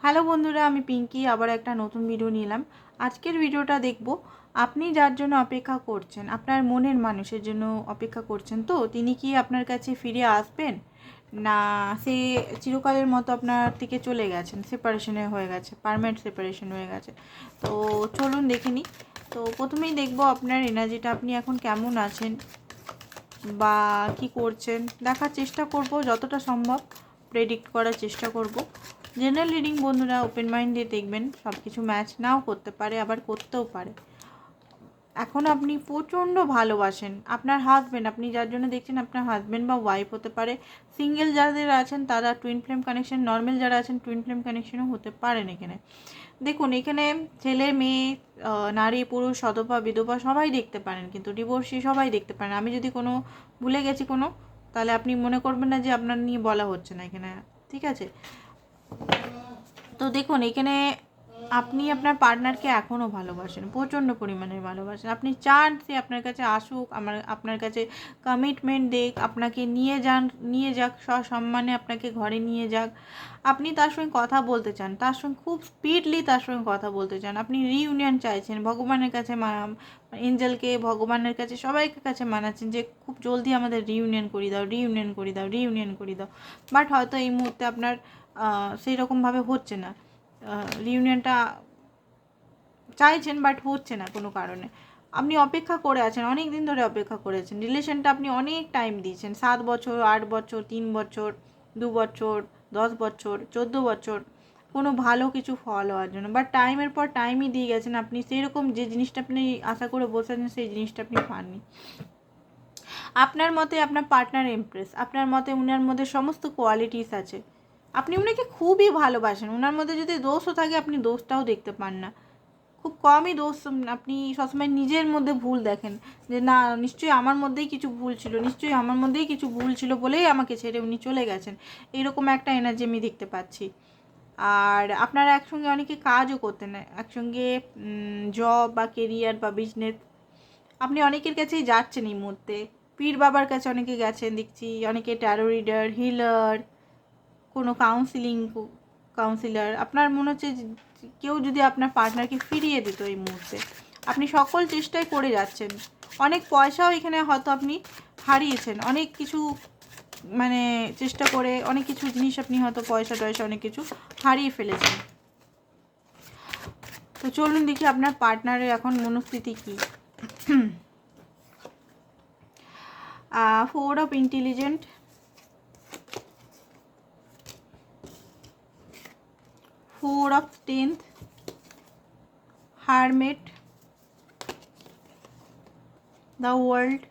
Hello বন্ধুরা, আমি পিঙ্কি আবার একটা নতুন ভিডিও নিলাম। আজকের ভিডিওটা দেখব আপনি যার জন্য অপেক্ষা করছেন, আপনার মনের মানুষের জন্য অপেক্ষা করছেন, তো তিনি কি আপনার কাছে ফিরে আসবেন, না সে চিরকালের মতো আপনার থেকে চলে গেছেন, সেপারেশনে হয়ে গেছে, পারমানেন্ট সেপারেশন হয়ে গেছে। তো চলুন দেখে নিই। তো প্রথমেই দেখব আপনার এনার্জিটা, আপনি এখন কেমন আছেন বা কি করছেন দেখার চেষ্টা করব, যতটা সম্ভব প্রেডিক্ট করার চেষ্টা করব। জেনারেল রিডিং বন্ধুরা ওপেন মাইন্ড দিয়ে দেখবেন, সব কিছু ম্যাচ নাও করতে পারে, আবার করতেও পারে। এখন আপনি প্রচণ্ড ভালোবাসেন আপনার হাজব্যান্ড, আপনি যার জন্য দেখছেন আপনার হাজব্যান্ড বা ওয়াইফ হতে পারে। সিঙ্গেল যাদের আছেন তারা টুইন ফ্লেম কানেকশন, নর্মাল যারা আছেন টুইন ফ্লেম কানেকশনও হতে পারেন। এখানে দেখুন, এখানে ছেলে মেয়ে, নারী পুরুষ, সধবা বিধবা সবাই দেখতে পারেন, কিন্তু ডিভোর্সি সবাই দেখতে পারেন। আমি যদি কোনো ভুলে গেছি কোনো, তাহলে আপনি মনে করবেন না যে আপনার নিয়ে বলা হচ্ছে না এখানে, ঠিক আছে? তো দেখুন, এখানে আপনি আপনার পার্টনারকে এখনও ভালোবাসেন, প্রচণ্ড পরিমাণে ভালোবাসেন। আপনি চান সে আপনার কাছে আসুক, আপনার কাছে কমিটমেন্ট দেখ, আপনাকে নিয়ে যাক সসম্মানে, আপনাকে ঘরে নিয়ে যাক। আপনি তার সঙ্গে কথা বলতে চান, তার সঙ্গে খুব স্পিডলি তার সঙ্গে কথা বলতে চান। আপনি রিইউনিয়ন চাইছেন, ভগবানের কাছে এঞ্জেলকে, ভগবানের কাছে, সবাইকে কাছে মানাচ্ছেন যে খুব জলদি আমাদের রিইউনিয়ন করিয়ে দাও, রিইউনিয়ন করিয়ে দাও, রিইউনিয়ন করিয়ে দাও। বাট হয়তো এই মুহূর্তে আপনার সেই রকমভাবে হচ্ছে না, রিউনিয়নটা চাইছেন বাট হচ্ছে না কোনো কারণে। আপনি অপেক্ষা করে আছেন, অনেক দিন ধরে অপেক্ষা করেছেন। রিলেশনটা আপনি অনেক টাইম দিয়েছেন, 7 বছর, 8 বছর, 3 বছর, 2 বছর, 10 বছর, 14 বছর, কোনো ভালো কিছু ফল হওয়ার জন্য। বাট টাইমের পর টাইমই দিয়ে গেছেন আপনি, সেই রকম যে জিনিসটা আপনি আশা করে বসেছেন সেই জিনিসটা আপনি পাননি। আপনার মতে আপনার পার্টনার এমপ্রেস, আপনার মতে উনার মধ্যে সমস্ত কোয়ালিটিস আছে, আপনি উনাকে খুবই ভালোবাসেন। ওনার মধ্যে যদি দোষও থাকে আপনি দোষটাও দেখতে পান না, খুব কমই দোষ। আপনি সবসময় নিজের মধ্যে ভুল দেখেন, যে না নিশ্চয়ই আমার মধ্যেই কিছু ভুল ছিল, নিশ্চয়ই আমার মধ্যেই কিছু ভুল ছিল বলেই আমাকে ছেড়ে উনি চলে গেছেন, এইরকম একটা এনার্জি আমি দেখতে পাচ্ছি। আর আপনারা একসঙ্গে অনেকে কাজও করতেন, একসঙ্গে জব বা কেরিয়ার বা বিজনেস। আপনি অনেকের কাছেই যাচ্ছেন এই মুহূর্তে, পীর বাবার কাছে অনেকে গেছেন দেখছি, অনেকে ট্যারো রিডার, হিলার, কোনো কাউন্সিলার। আপনার মনে হচ্ছে কেউ যদি আপনার পার্টনারকে ফিরিয়ে দিত এই মুহূর্তে, আপনি সকল চেষ্টাই করে যাচ্ছেন। অনেক পয়সাও এখানে হয়তো আপনি হারিয়েছেন, অনেক কিছু মানে চেষ্টা করে অনেক কিছু জিনিস আপনি হয়তো পয়সা টয়সা অনেক কিছু হারিয়ে ফেলেছেন। তো চলুন দেখি আপনার পার্টনারের এখন মনস্থিতি কী। 4 of intelligent, 4 of strength, hermit, the world.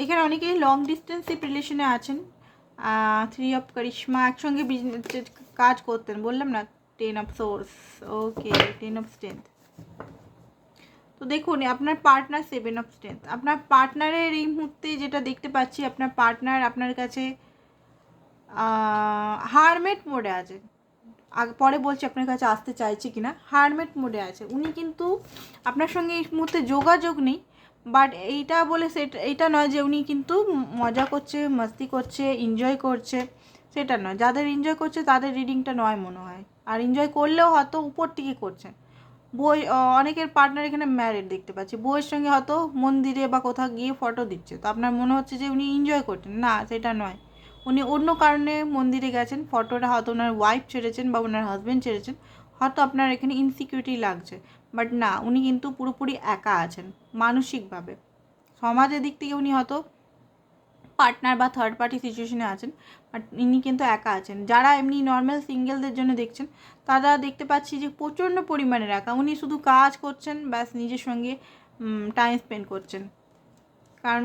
এখানে অনেকেই লং ডিস্টেন্সিভ রিলেশনে আছেন। 3 অফ কারিশমা, একসঙ্গে বিজনেস কাজ করতেন, বললাম না। 10 of swords, okay, 10 of strength. তো দেখুন আপনার পার্টনার 7 অফ স্ট্রেংথ। আপনার পার্টনারের এই মুহূর্তে যেটা দেখতে পাচ্ছি, আপনার পার্টনার আপনার কাছে হারমেট মোডে আছে। পরে বলছি আপনার কাছে আসতে চাইছে কিনা। হারমেট মোডে আছে উনি, কিন্তু আপনার সঙ্গে এই মুহূর্তে যোগাযোগ নেই। বাট এইটা বলে এইটা নয় যে উনি কিন্তু মজা করছে, মস্তি করছে, এনজয় করছে, সেটা নয়। যাদের এনজয় করছে তাদের রিডিংটা নয় মনে হয়, আর এনজয় করলেও হয়তো উপর থেকে করছে। অনেকের পার্টনার এখানে ম্যারিড দেখতে পাচ্ছি, বউয়ের সঙ্গে হয়তো মন্দিরে বা কোথাও গিয়ে ফটো দিচ্ছে, তো আপনার মনে হচ্ছে যে উনি এনজয় করছেন, না সেটা নয়। উনি অন্য কারণে মন্দিরে গেছেন, ফটোটা হয়তো ওনার ওয়াইফ ছেড়েছেন বা ওনার হাজব্যান্ড ছেড়েছেন, হয়তো আপনার এখানে ইনসিকিউরিটি লাগছে। বাট না, উনি কিন্তু পুরোপুরি একা আছেন মানসিকভাবে। সমাজের দিক থেকে উনি হয়তো পার্টনার বা থার্ড পার্টি সিচুয়েশনে আছেন, বাট ইনি কিন্তু একা আছেন। যারা এমনি নর্মাল সিঙ্গেলদের জন্য দেখছেন, তারা দেখতে পাচ্ছি যে প্রচণ্ড পরিমাণের একা। উনি শুধু কাজ করছেন, ব্যাস নিজের সঙ্গে টাইম স্পেন্ড করছেন। কারণ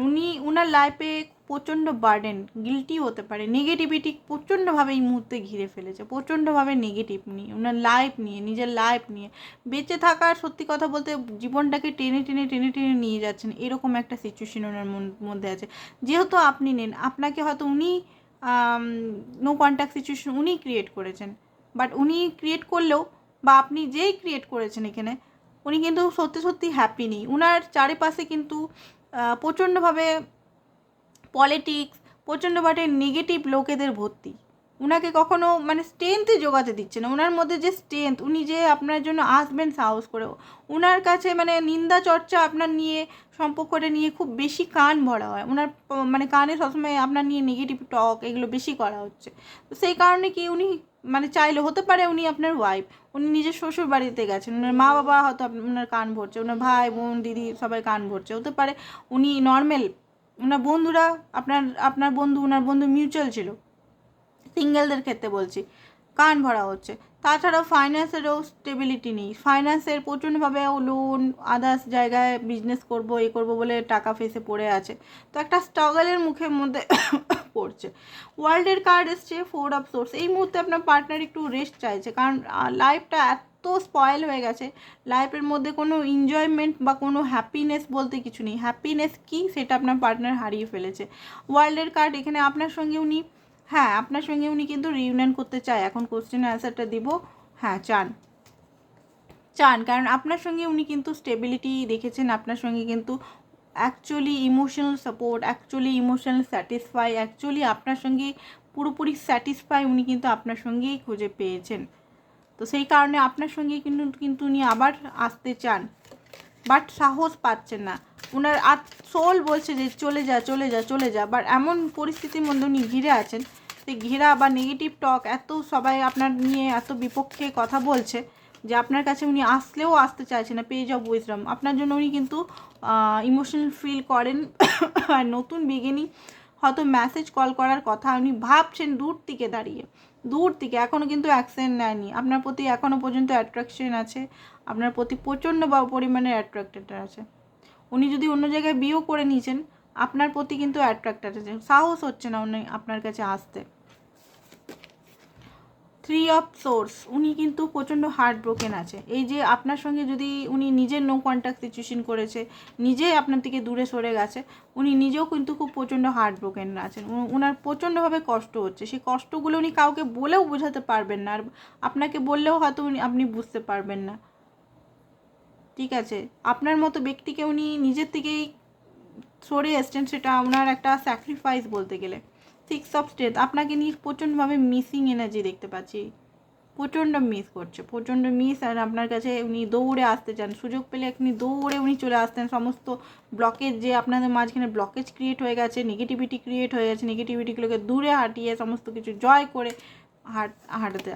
উনার লাইফে প্রচণ্ড বার্ডেন, গিল্টি হতে পারে, নেগেটিভিটি প্রচণ্ডভাবে এই মুহূর্তে ঘিরে ফেলেছে, প্রচণ্ডভাবে নেগেটিভ নিয়ে, ওনার লাইফ নিয়ে, নিজের লাইফ নিয়ে বেঁচে থাকার, সত্যি কথা বলতে জীবনটাকে টেনে টেনে টেনে টেনে নিয়ে যাচ্ছেন, এরকম একটা সিচুয়েশন ওনার মধ্যে আছে। যেহেতু আপনি নেন, আপনাকে হয়তো উনি নো কন্ট্যাক্ট সিচুয়েশন উনি ক্রিয়েট করেছেন। বাট উনি ক্রিয়েট করলেও, বা আপনি যেই ক্রিয়েট করেছেন এখানে, উনি কিন্তু সত্যি সত্যি হ্যাপি নেই। উনার চারিপাশে কিন্তু প্রচণ্ডভাবে পলিটিক্স, প্রচণ্ডভাবে নেগেটিভ লোকেদের ভর্তি। উনাকে কখনো মানে স্ট্রেংথই জোগাতে দিচ্ছে না। ওনার মধ্যে যে স্ট্রেংথ, উনি যে আপনার জন্য আসবেন সাহস করে, ওনার কাছে মানে নিন্দা চর্চা আপনার নিয়ে, সম্পর্কটা নিয়ে খুব বেশি কান ভরা হয়। ওনার মানে কানে সবসময় আপনার নিয়ে নেগেটিভ টক এগুলো বেশি করা হচ্ছে। তো সেই কারণে কি উনি মানে চাইলে হতে পারে উনি আপনার ওয়াইফ, উনি নিজের শ্বশুর বাড়িতে গেছেন, ওনার মা বাবা হয়তো ওনার কান ভরছে, ওনার ভাই বোন দিদি সবাই কান ভরছে। হতে পারে উনি নর্মাল, ওনার বন্ধুরা আপনার বন্ধু, ওনার বন্ধু মিউচুয়াল ছিল, সিঙ্গেলদের ক্ষেত্রে বলছি, কান ভরা হচ্ছে। তাছাড়াও ফাইন্যান্সেরও স্টেবিলিটি নেই, ফাইন্যান্সের প্রচণ্ডভাবে লোন আদার্স জায়গায় বিজনেস করব এ করব বলে টাকা ফেসে পড়ে আছে, তো একটা স্ট্রাগলের মুখের মধ্যে পড়ছে। ওয়ার্ল্ডের কার্ড এসছে 4 অফ সোর্স। এই মুহূর্তে আপনার পার্টনার একটু রেস্ট চাইছে, কারণ লাইফটা এত স্পয়েল হয়ে গেছে, লাইফের মধ্যে কোনো এনজয়মেন্ট বা কোনো হ্যাপিনেস বলতে কিছু নেই। হ্যাপিনেস কী সেটা আপনার পার্টনার হারিয়ে ফেলেছে। ওয়ার্ল্ডের কার্ড এখানে আপনার সঙ্গে উনি, হ্যাঁ আপনার সঙ্গে উনি কিন্তু রিউনিয়ন করতে চায়। এখন কোশ্চেনের অ্যান্সারটা দিব, হ্যাঁ চান, কারণ আপনার সঙ্গে উনি কিন্তু স্টেবিলিটি দেখেছেন, আপনার সঙ্গে কিন্তু actually emotional support, actually emotional satisfy, actually আপনার সঙ্গে পুরোপুরি স্যাটিসফাই উনি কিন্তু আপনার সঙ্গেই খুঁজে পেয়েছেন। তো সেই কারণে আপনার সঙ্গে কিন্তু উনি আবার আসতে চান, বাট সাহস পাচ্ছেন না। ওনার সোল বলছে যে চলে যা চলে যা চলে যা, বাট এমন পরিস্থিতির মধ্যে উনি ঘিরে আছেন, সেই ঘেরা বা নেগেটিভ টক এত সবাই আপনার নিয়ে এত বিপক্ষে কথা বলছে যে আপনার কাছে উনি আসলেও আসতে চাইছে না। পেজ অফ উইজডম আপনার জন্য উনি কিন্তু ইমোশনাল ফিল করেন। আর নতুন বিগিনিং হয়তো মেসেজ কল করার কথা উনি ভাবছেন দূর থেকে দাঁড়িয়ে, দূর থেকে, এখনও কিন্তু অ্যাকশন নেয়নি। আপনার প্রতি এখনও পর্যন্ত অ্যাট্রাকশন আছে, আপনার প্রতি প্রচণ্ড পরিমাণে অ্যাট্রাক্টেড আছে। উনি যদি অন্য জায়গায় বিয়েও করে নিয়েছেন, আপনার প্রতি কিন্তু অ্যাট্রাক্টেড আছে, সাহস হচ্ছে না উনি আপনার কাছে আসতে। 3 অফ সোর্স, উনি কিন্তু প্রচণ্ড হার্ট ব্রোকেন আছে। এই যে আপনার সঙ্গে যদি উনি নিজের নো কন্ট্যাক্ট সিচুয়েশন করেছে, নিজেই আপনার থেকে দূরে সরে গেছে, উনি নিজেও কিন্তু খুব প্রচণ্ড হার্ট ব্রোকেন আছেন। ওনার প্রচণ্ডভাবে কষ্ট হচ্ছে, সেই কষ্টগুলো উনি কাউকে বলেও বোঝাতে পারবেন না, আর আপনাকে বললেও হয়তো আপনি বুঝতে পারবেন না। ঠিক আছে, আপনার মতো ব্যক্তিকে উনি নিজের থেকেই সরে এসছেন, সেটা ওনার একটা স্যাক্রিফাইস বলতে গেলে। 6 অফ স্ট্রেংথ, আপনাকে নিয়ে প্রচণ্ডভাবে মিসিং এনার্জি দেখতে পাচ্ছি, প্রচণ্ড মিস করছে, প্রচণ্ড মিস। আর আপনার কাছে উনি দৌড়ে আসতে চান, সুযোগ পেলে আপনি দৌড়ে উনি চলে আসতেন। সমস্ত ব্লকেজ যে আপনাদের মাঝখানে ব্লকেজ ক্রিয়েট হয়ে গেছে, নেগেটিভিটি ক্রিয়েট হয়ে গেছে, নেগেটিভিটিগুলোকে দূরে হাঁটিয়ে সমস্ত কিছু জয় করে হাঁটাতে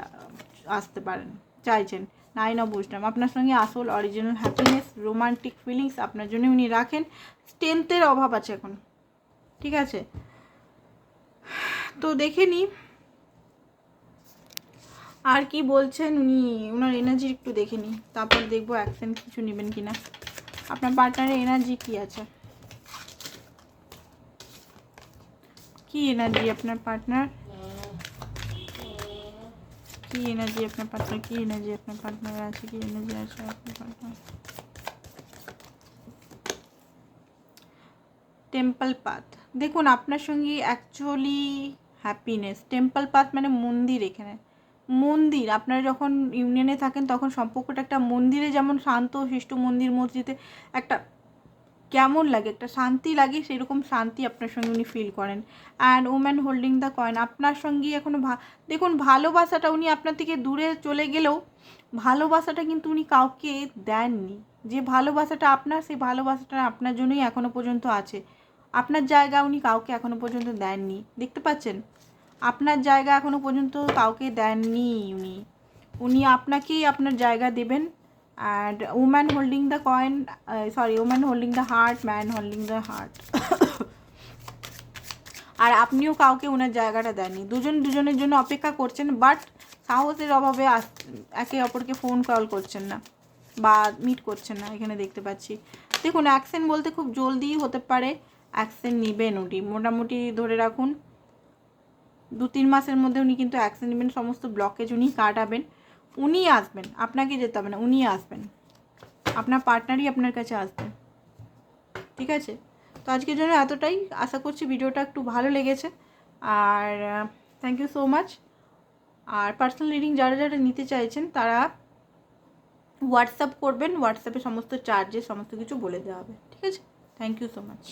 আসতে পারেন চাইছেন। 9 অফ উইজডম, আপনার সঙ্গে আসল অরিজিনাল হ্যাপিনেস, রোমান্টিক ফিলিংস আপনার জন্য উনি রাখেন। স্ট্রেংথের অভাব আছে এখন, ঠিক আছে। তো দেখে নিই আর কি বলছেন উনি, ওনার এনার্জি একটু দেখে নিই, তারপর দেখবো অ্যাকশন কিছু নেবেন কিনা। আপনার পার্টনারের এনার্জি কি আছে, কি এনার্জি আপনার পার্টনার, কি এনার্জি আপনার পার্টনার, কি এনার্জি আপনার পার্টনার আছে, কি এনার্জি আছে আপনার পার্টনার। টেম্পল পাথ, দেখুন আপনার সঙ্গে অ্যাকচুয়ালি হ্যাপিনেস। টেম্পল পাথ মানে মন্দির, এখানে মন্দির। আপনারা যখন ইউনিয়নে থাকেন তখন সম্পর্কটা একটা মন্দিরে যেমন শান্ত শিষ্ট, মন্দির মসজিদে একটা কেমন লাগে, একটা শান্তি লাগে, সেরকম শান্তি আপনার সঙ্গে উনি ফিল করেন। And woman holding the coin, আপনার সঙ্গে এখনও দেখুন ভালোবাসাটা, উনি আপনার থেকে দূরে চলে গেলেও ভালোবাসাটা কিন্তু উনি কাউকে দেননি। যে ভালোবাসাটা আপনার, সেই ভালোবাসাটা আপনার জন্যই এখনও পর্যন্ত আছে। আপনার জায়গা উনি কাউকে এখনও পর্যন্ত দেননি, দেখতে পাচ্ছেন, আপনার জায়গা এখনও পর্যন্ত কাউকে দেননি উনি, উনি আপনাকেই আপনার জায়গা দেবেন। And woman holding the coin, woman holding the heart, man holding the heart. আর আপনিও কাউকে ওনার জায়গাটা দেননি, দুজনের জন্য অপেক্ষা করছেন, বাট সাহসের অভাবে একে অপরকে ফোন কল করছেন না বা মিট করছেন না, এখানে দেখতে পাচ্ছি। দেখুন অ্যাকশন বলতে খুব জলদিই হতে পারে অ্যাকশন নেবেন উনি, মোটামুটি ধরে রাখুন 2-3 মাসের মধ্যে উনি কিন্তু অ্যাকশন নেবেন, সমস্ত ব্লকেজ উনি কাটাবেন, উনি আসবেন, আপনাকে যেতে হবে না, উনি আসবেন, আপনার পার্টনারই আপনার কাছে আসবেন, ঠিক আছে। তো আজকের জন্য এতটাই, আশা করছি ভিডিওটা একটু ভালো লেগেছে। আর থ্যাংক ইউ সো মাচ। আর পার্সোনাল রিডিং যারা যারা নিতে চাইছেন তারা হোয়াটসঅ্যাপ করবেন, হোয়াটসঅ্যাপে সমস্ত চার্জেস সমস্ত কিছু বলে দেওয়া হবে, ঠিক আছে। Thank you so much.